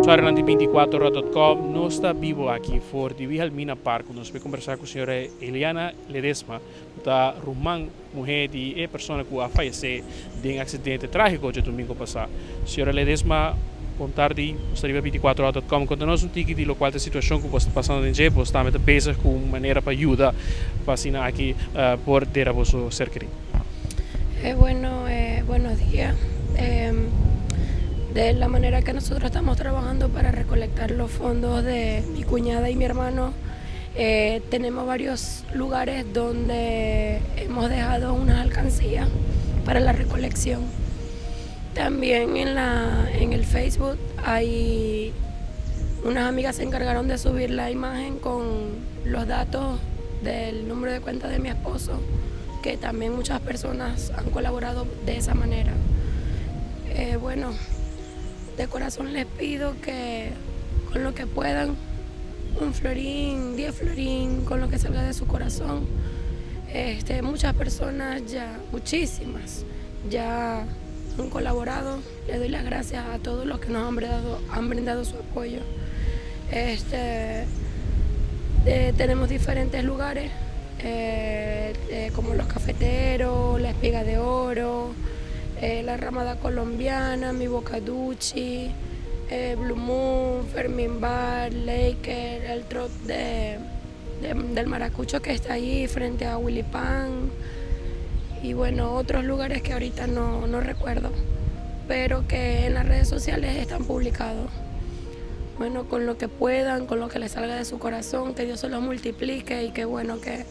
Charlandi24.com não está vivo aqui for de Wilhelmina Park. Nós vamos conversar com a senhora Eliana Ledesma, da Rumang, mulher de pessoa que a faleceu de um acidente trágico de domingo passado. Senhora Ledesma, boa tarde, estaria 24.com. Conta-nos um pouco de qual a situação que você está passando em Jepo, está muito busy com maneira para ajudar para assinar aqui por ter a vosso ser querido. Buenos días. De la manera que nosotros estamos trabajando para recolectar los fondos de mi cuñada y mi hermano, tenemos varios lugares donde hemos dejado unas alcancías para la recolección. También en el Facebook hay unas amigas se encargaron de subir la imagen con los datos del número de cuenta de mi esposo, que también muchas personas han colaborado de esa manera. De corazón les pido que con lo que puedan, un florín, 10 florín, con lo que salga de su corazón. Muchas personas ya, muchísimas, ya han colaborado. Le doy las gracias a todos los que nos han brindado su apoyo. Tenemos diferentes lugares, como los cafeteros, la espiga de oro, la ramada colombiana, mi Bocaducci, Blue Moon, Fermín Bar, Laker, el trot del Maracucho que está ahí frente a Willy Pan, y bueno, otros lugares que ahorita no recuerdo, pero que en las redes sociales están publicados. Bueno, con lo que puedan, con lo que les salga de su corazón, que Dios se los multiplique y que bueno, que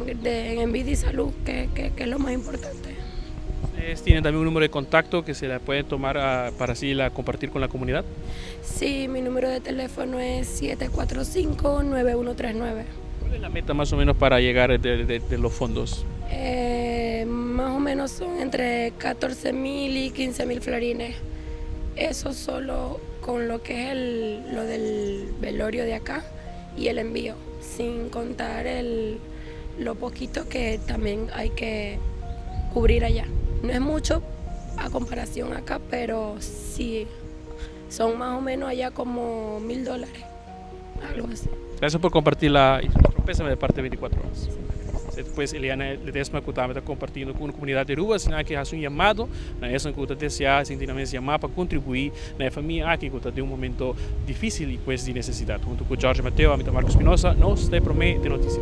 en vida y salud, que es lo más importante. ¿Ustedes tienen también un número de contacto que se la pueden tomar para así compartir con la comunidad? Sí, mi número de teléfono es 745-9139. ¿Cuál es la meta más o menos para llegar de los fondos? Más o menos son entre 14.000 y 15.000 florines. Eso solo con lo que es lo del velorio de acá y el envío, sin contar lo poquito que también hay que cubrir allá. No es mucho a comparación acá, pero sí, son más o menos allá como $1.000, algo así. Gracias por compartir pésame de parte de 24 horas. Depois Eliana Ledesma que está compartilhando com a comunidade de rua, assim que faz chamado, na essa que está desejar, sentimos chamar para contribuir na família aqui que está de momento difícil e de necessidade. Junto com Jorge Mateo, a Marcos Espinosa, nós te promete notícia.